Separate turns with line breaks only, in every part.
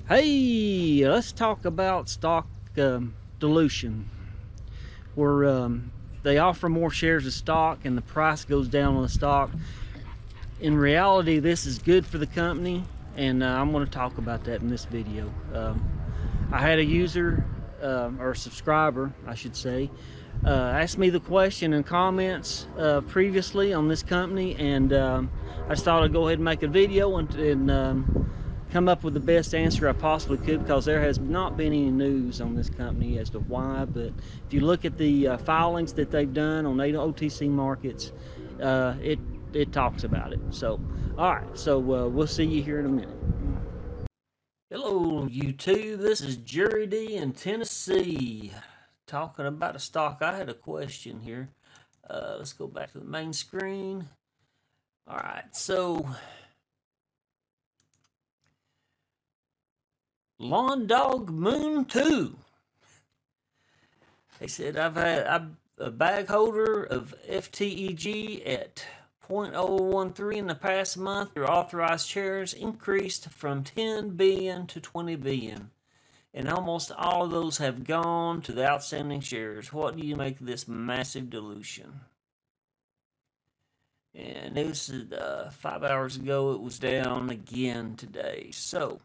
Hey, let's talk about stock dilution, where they offer more shares of stock and the price goes down on the stock. In reality, this is good for the company, and I'm going to talk about that in this video. I had a user, or a subscriber, I should say, asked me the question in comments previously on this company, and I just thought I'd go ahead and make a video and come up with the best answer I possibly could, because there has not been any news on this company as to why. But if you look at the filings that they've done on OTC markets, it talks about it. So, all right, so we'll see you here in a minute. Hello, YouTube. This is Jerry D in Tennessee, talking about a stock. I had a question here. Let's go back to the main screen. All right, so Lawn Dog Moon 2. They said I'm a bag holder of FTEG at 0.013 in the past month. Your authorized shares increased from 10 billion to 20 billion. And almost all of those have gone to the outstanding shares. What do you make of this massive dilution? And this is 5 hours ago. It was down again today. So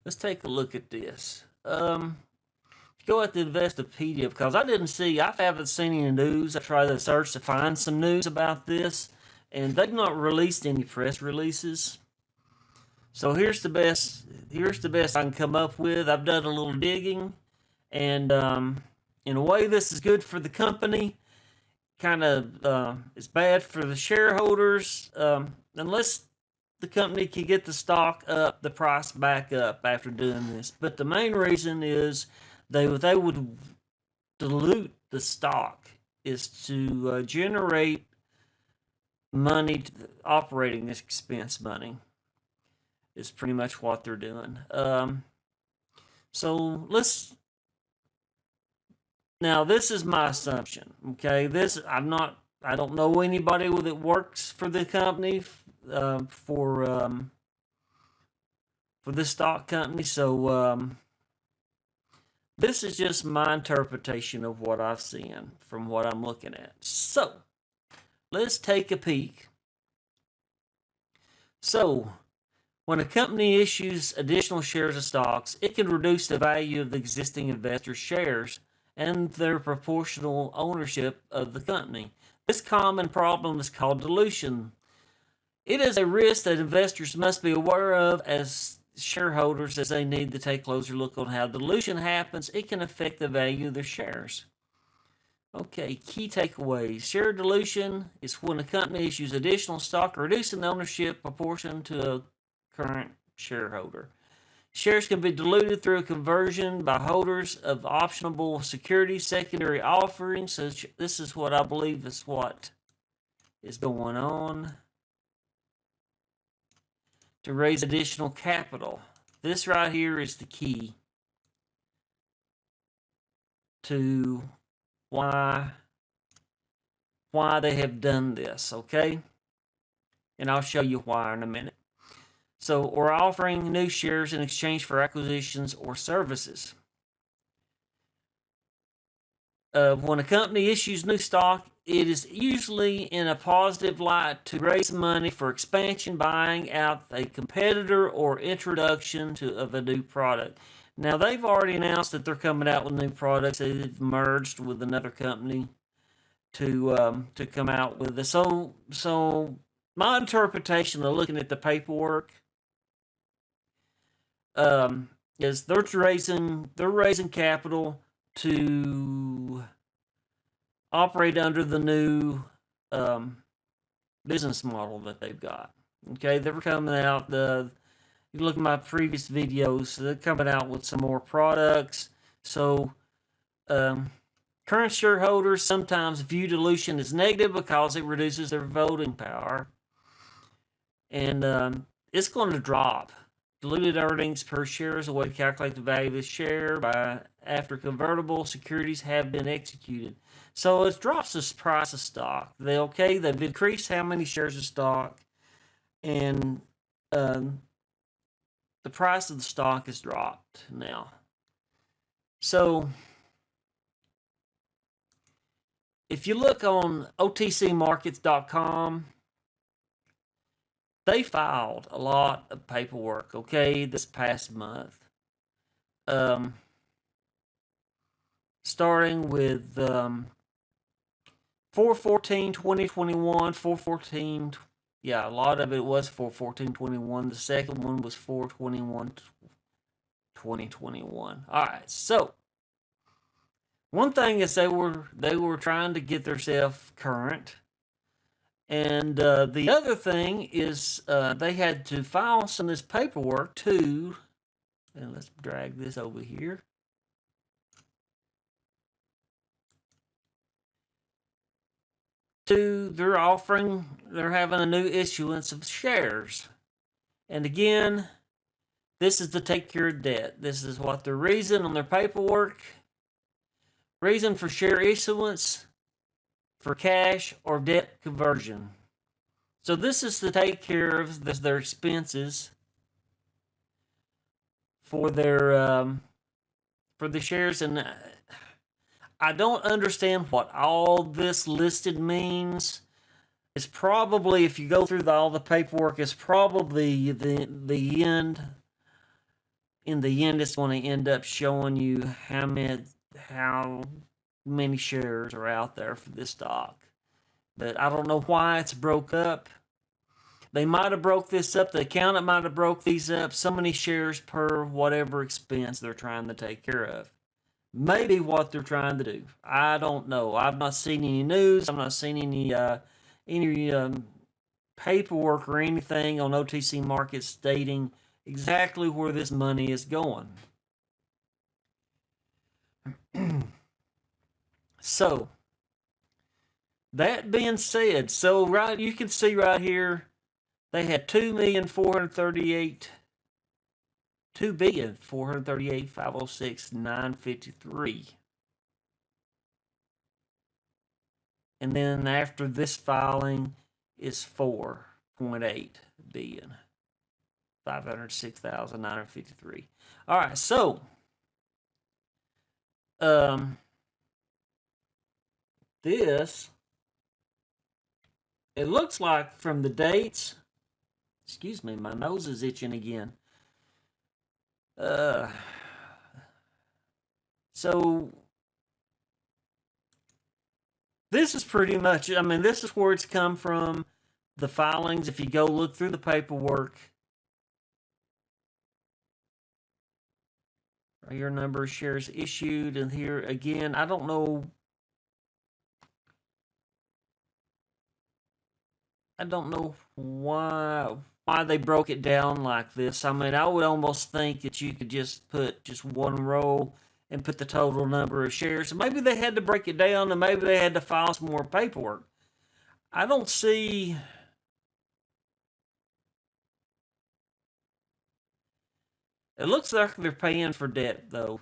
let's take a look at this. Go at the Investopedia, because I haven't seen any news. I tried to search to find some news about this, and they've not released any press releases. So here's the best I can come up with. I've done a little digging, and in a way, this is good for the company. Kind of it's bad for the shareholders, unless the company can get the stock up, the price back up after doing this. But the main reason is they would dilute the stock is to generate money, operating expense money is pretty much what they're doing. So now this is my assumption. Okay, I don't know anybody that works for the company for this stock company, so this is just my interpretation of what I've seen from what I'm looking at. So let's take a peek. So when a company issues additional shares of stocks, it can reduce the value of the existing investors' shares and their proportional ownership of the company. This common problem is called dilution. It is a risk that investors must be aware of as shareholders, as they need to take a closer look on how dilution happens. It can affect the value of their shares. Okay, key takeaways. Share dilution is when a company issues additional stock, reducing the ownership proportion to a current shareholder. Shares can be diluted through conversion by holders of optionable securities, secondary offerings. So this is what I believe is what is going on. To raise additional capital. This right here is the key to why they have done this, okay? And I'll show you why in a minute. So we're offering new shares in exchange for acquisitions or services. When a company issues new stock, it is usually in a positive light to raise money for expansion, buying out a competitor, or introduction of a new product. Now, they've already announced that they're coming out with new products. They've merged with another company to come out with this. So my interpretation of looking at the paperwork is they're raising capital to operate under the new business model that they've got. Okay, they're coming out. You look at my previous videos, they're coming out with some more products. So current shareholders sometimes view dilution as negative because it reduces their voting power, and it's going to drop. Diluted earnings per share is a way to calculate the value of the share after convertible securities have been executed. So it drops the price of stock. They've increased how many shares of stock, and um, the price of the stock has dropped now. So if you look on otcmarkets.com, they filed a lot of paperwork, okay, this past month. Starting with 4/14/2021, 4/14, yeah, a lot of it was 4/14/21. The second one was 4/21/2021. All right, so one thing is they were trying to get themselves current, and the other thing is they had to file some of this paperwork too. And let's drag this over here. They're having a new issuance of shares. And again, this is to take care of debt. This is what the reason on their paperwork. Reason for share issuance, for cash or debt conversion. So this is to take care of their expenses for the shares. And I don't understand what all this listed means. It's probably, if you go through all the paperwork, it's probably the end. In the end, it's going to end up showing you how many shares are out there for this stock. But I don't know why it's broke up. They might have broke this up. The accountant might have broke these up. So many shares per whatever expense they're trying to take care of. Maybe what they're trying to do. I don't know. I've not seen any news. I've not seen any paperwork or anything on OTC Markets stating exactly where this money is going. So, that being said, you can see right here, they had 2,438,506,953. And then after this filing is 4.8 billion. 506,953. All right, so this, it looks like from the dates, excuse me, my nose is itching again. So this is pretty much, this is where it's come from, the filings. If you go look through the paperwork, your number of shares issued, and here again, I don't know why they broke it down like this. I would almost think that you could just put just one row and put the total number of shares. Maybe they had to break it down, and maybe they had to file some more paperwork. I don't see. It looks like they're paying for debt, though.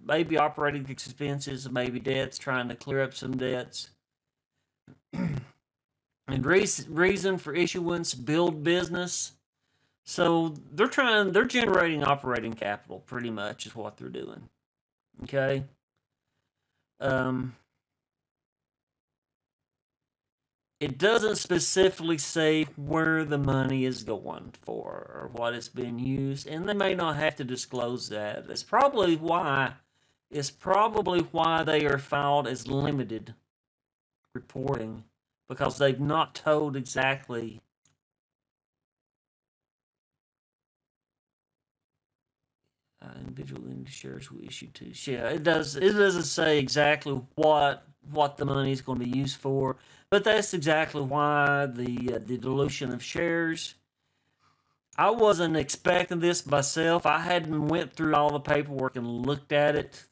Maybe operating expenses, maybe debts, trying to clear up some debts. And reason for issuance, build business. So they're generating operating capital, pretty much is what they're doing. Okay. It doesn't specifically say where the money is going for or what it's being used, and they may not have to disclose that. It's probably why they are filed as limited reporting, because they've not told exactly individual shares we issued to. Yeah, it doesn't say exactly what the money is going to be used for, but that's exactly why the dilution of shares. I wasn't expecting this myself. I hadn't went through all the paperwork and looked at it.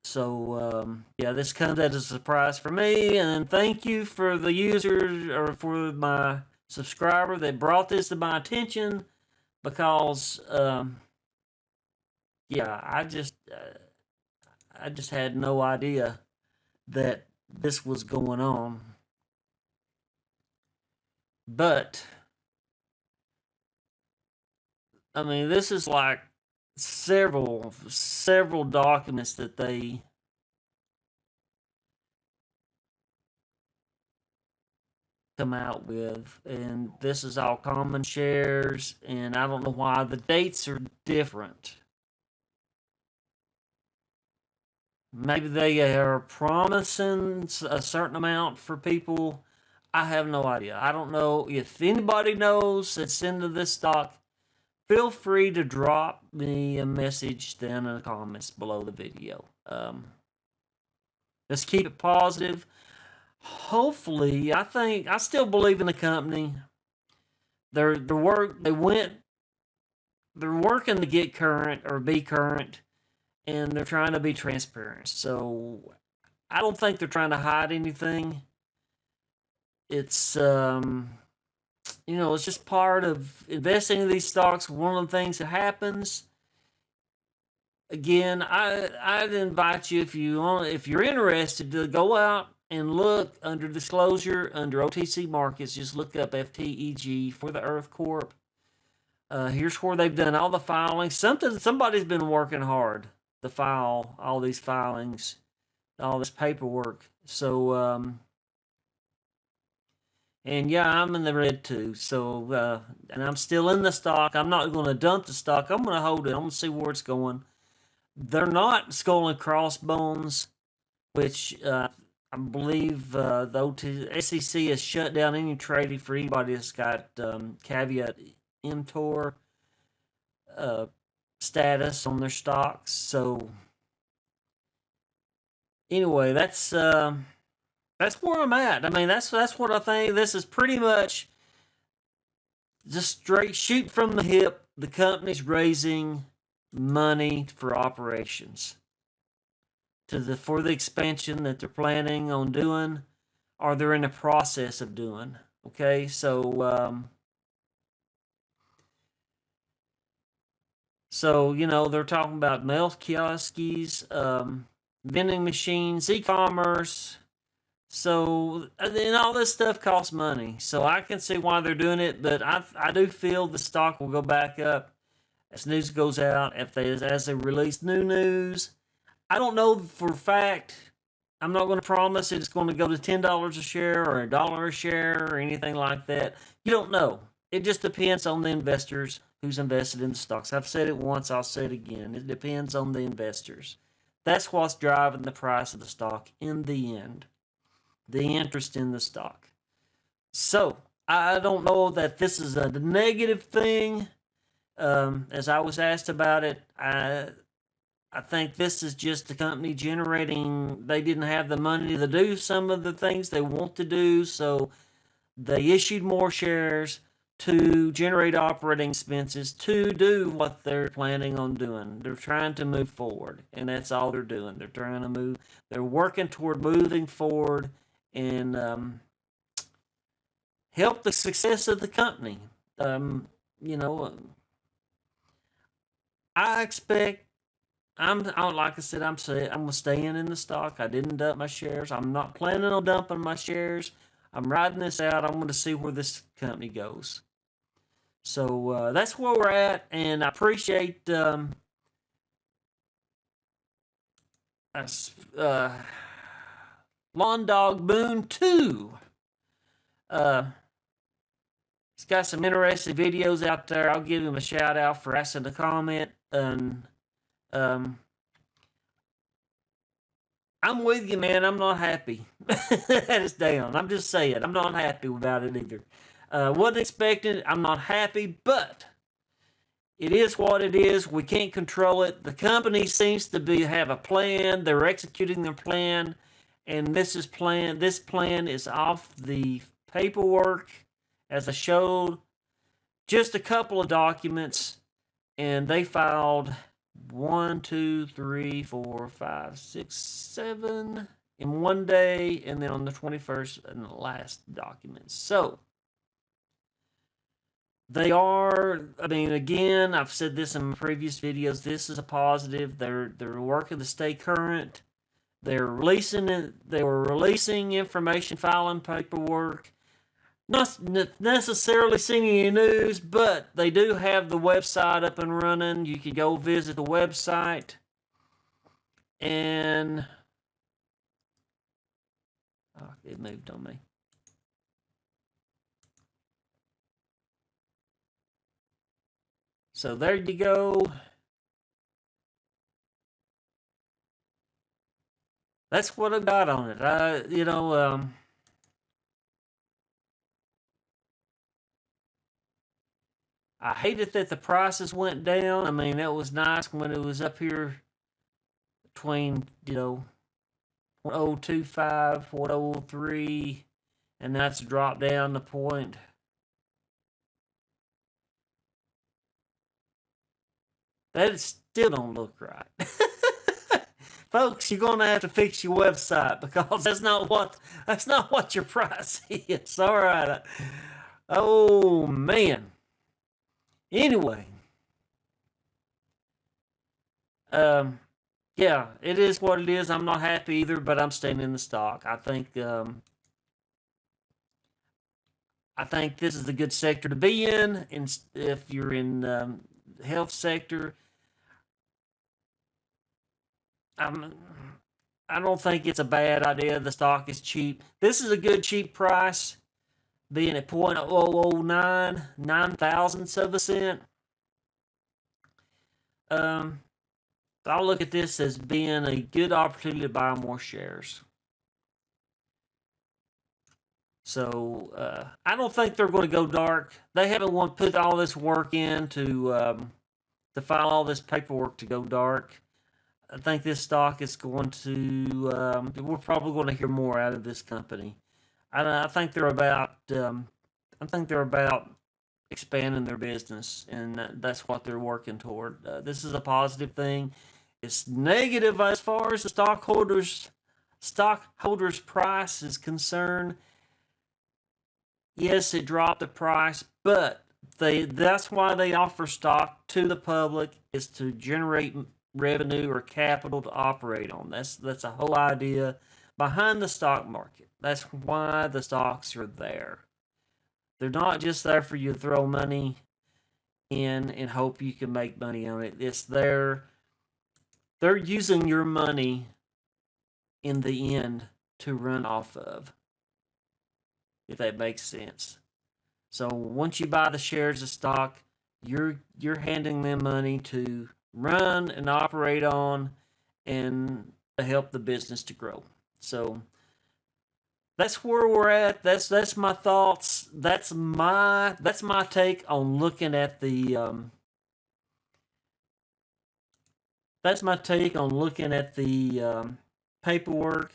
So yeah, this comes as a surprise for me, and thank you for the users or for my subscriber that brought this to my attention, because yeah, I just had no idea that this was going on. But I mean, this is like several documents that they come out with, and this is all common shares, and I don't know why the dates are different. Maybe they are promising a certain amount for people. I have no idea. I don't know. If anybody knows that's into this stock, feel free to drop me a message down in the comments below the video. Let's keep it positive. Hopefully, I still believe in the company. They're working to get current or be current, and they're trying to be transparent. So I don't think they're trying to hide anything. It's it's just part of investing in these stocks. One of the things that happens. Again, I'd invite you, if you're interested, to go out and look under disclosure under OTC markets. Just look up FTEG for the Earth Corp. Here's where they've done all the filings. Somebody's been working hard to file all these filings, all this paperwork. So, and yeah, I'm in the red too. So, and I'm still in the stock. I'm not going to dump the stock. I'm going to hold it. I'm going to see where it's going. They're not skull and crossbones, which I believe the SEC has shut down any trading for anybody that's got caveat emptor status on their stocks. So anyway, that's where I'm at. I mean, that's what I think. This is pretty much just straight shoot from the hip. The company's raising money for operations for the expansion that they're planning on doing, or they're in the process of doing. Okay, so they're talking about mail kiosks, vending machines, e-commerce. So, and all this stuff costs money. So I can see why they're doing it, but I do feel the stock will go back up as news goes out, as they release new news. I don't know for a fact. I'm not going to promise it's going to go to $10 a share or $1 a share or anything like that. You don't know. It just depends on the investors who's invested in the stocks. I've said it once, I'll say it again. It depends on the investors. That's what's driving the price of the stock in the end. The interest in the stock. So, I don't know that this is a negative thing. As I was asked about it, I think this is just the company generating. They didn't have the money to do some of the things they want to do, so they issued more shares to generate operating expenses to do what they're planning on doing. They're trying to move forward, and that's all they're doing. They're trying to move. They're working toward moving forward and help the success of the company. I expect. Like I said, I'm staying in the stock. I didn't dump my shares. I'm not planning on dumping my shares. I'm riding this out. I'm going to see where this company goes. So that's where we're at, and I appreciate Lawn Dog Moon 2. He's got some interesting videos out there. I'll give him a shout out for asking to comment. And I'm with you, man. I'm not happy that it's down. I'm just saying. I'm not happy about it either. Wasn't expecting it. I'm not happy, but it is what it is. We can't control it. The company seems to have a plan. They're executing their plan, and this plan is off the paperwork, as I showed. Just a couple of documents, and they filed 1, 2, 3, 4, 5, 6, 7 in one day, and then on the 21st in the last documents. So they are, I mean, again, I've said this in previous videos, this is a positive. They're working to stay current. They were releasing information, filing paperwork. Not necessarily seen any news, but they do have the website up and running. You can go visit the website. And oh, it moved on me. So there you go. That's what I got on it. I hated that the prices went down. I mean, that was nice when it was up here between, 1025, 1003, and that's dropped down to point. That still don't look right. Folks, you're gonna have to fix your website because that's not what your price is. All right. Oh man. Anyway, yeah, it is what it is. I'm not happy either, but I'm staying in the stock. I think this is a good sector to be in. If you're in the health sector, I don't think it's a bad idea. The stock is cheap. This is a good cheap price, being at 0.009, 9,000ths of a cent. I'll look at this as being a good opportunity to buy more shares. So I don't think they're going to go dark. They haven't put all this work in to file all this paperwork to go dark. I think this stock is going to. We're probably going to hear more out of this company. I think they're about. I think they're about expanding their business, and that's what they're working toward. This is a positive thing. It's negative as far as the stockholders' price is concerned. Yes, it dropped the price, but that's why they offer stock to the public, is to generate revenue or capital to operate on. That's the whole idea behind the stock market. That's why the stocks are there. They're not just there for you to throw money in and hope you can make money on it. It's there. They're using your money in the end to run off of, if that makes sense. So once you buy the shares of stock, you're handing them money to run and operate on, and to help the business to grow. So that's where we're at. That's my thoughts. That's my take on looking at the. That's my take on looking at the paperwork.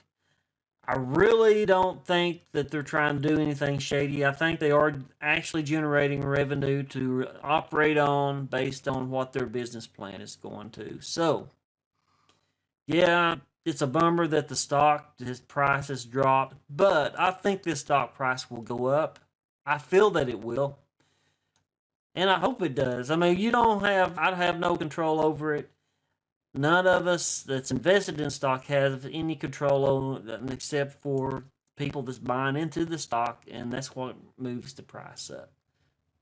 I really don't think that they're trying to do anything shady. I think they are actually generating revenue to operate on based on what their business plan is going to. So, yeah, it's a bummer that his price has dropped, but I think this stock price will go up. I feel that it will, and I hope it does. I mean, I have no control over it. None of us that's invested in stock have any control over it except for people that's buying into the stock, and that's what moves the price up.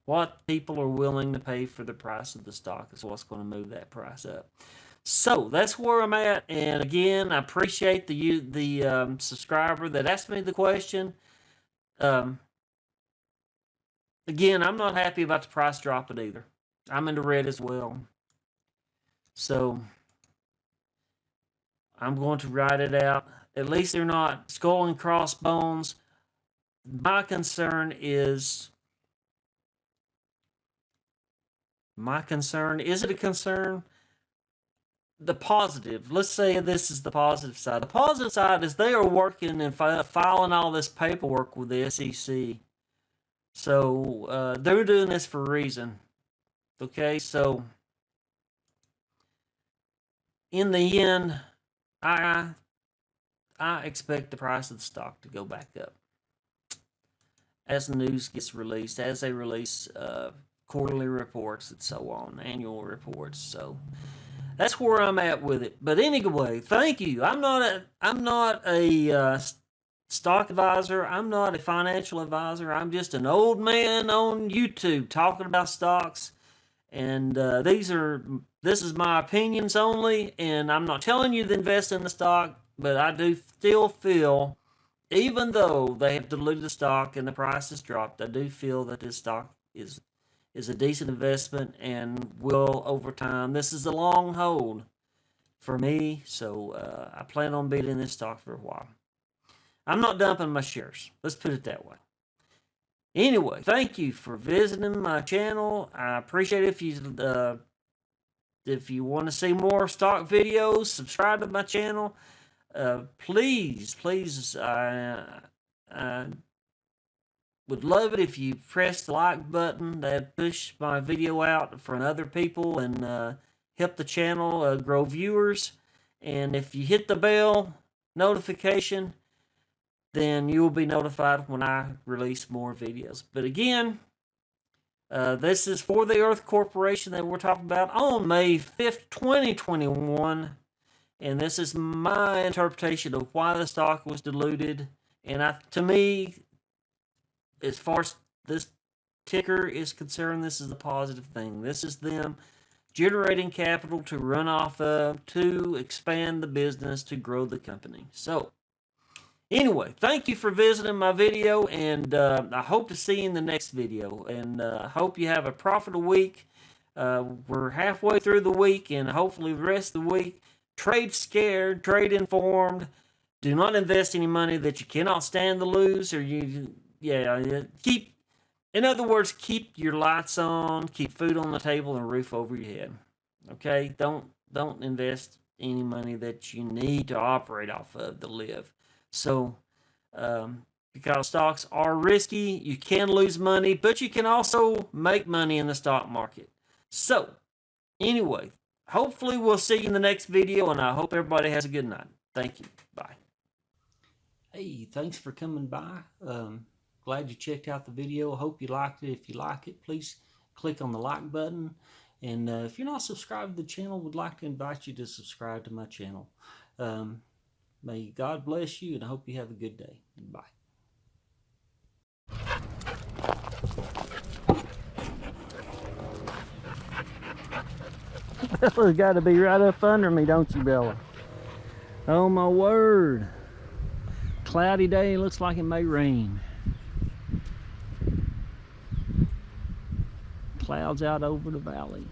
What people are willing to pay for the price of the stock is what's going to move that price up. So that's where I'm at. And again, I appreciate the subscriber that asked me the question. Again, I'm not happy about the price dropping either. I'm in the red as well. So I'm going to write it out. At least they're not skull and crossbones. My concern is is it a concern? The positive, let's say this is the positive side. The positive side is they are working and filing all this paperwork with the SEC. So they're doing this for a reason. Okay, so in the end, I expect the price of the stock to go back up as the news gets released, as they release quarterly reports and so on, annual reports. So that's where I'm at with it. But anyway, thank you. I'm not a stock advisor. I'm not a financial advisor. I'm just an old man on YouTube talking about stocks. And this is my opinions only, and I'm not telling you to invest in the stock, but I do still feel, even though they have diluted the stock and the price has dropped, I do feel that this stock is a decent investment and will, over time, this is a long hold for me, so I plan on being in this stock for a while. I'm not dumping my shares. Let's put it that way. Anyway, thank you for visiting my channel. I appreciate it. If you want to see more stock videos, subscribe to my channel. Please, I would love it if you press the like button. That push my video out for other people and help the channel grow viewers. And if you hit the bell notification, then you will be notified when I release more videos. But again, this is For the Earth Corporation that we're talking about on May 5th, 2021. And this is my interpretation of why the stock was diluted. And to me, as far as this ticker is concerned, this is a positive thing. This is them generating capital to run off of, to expand the business, to grow the company. So, anyway, thank you for visiting my video, and I hope to see you in the next video. And I hope you have a profitable week. We're halfway through the week, and hopefully the rest of the week, trade scared, trade informed. Do not invest any money that you cannot stand to lose, or keep. In other words, keep your lights on, keep food on the table, and a roof over your head. Okay, don't invest any money that you need to operate off of to live. So, because stocks are risky, you can lose money, but you can also make money in the stock market. So, anyway, hopefully we'll see you in the next video, and I hope everybody has a good night. Thank you. Bye. Hey, thanks for coming by. Glad you checked out the video. Hope you liked it. If you like it, please click on the like button. And if you're not subscribed to the channel, would like to invite you to subscribe to my channel. May God bless you, and I hope you have a good day. Bye. Bella's got to be right up under me, don't you, Bella? Oh, my word. Cloudy day, looks like it may rain. Clouds out over the valley.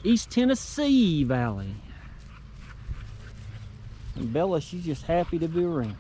East Tennessee Valley. And Bella, she's just happy to be around.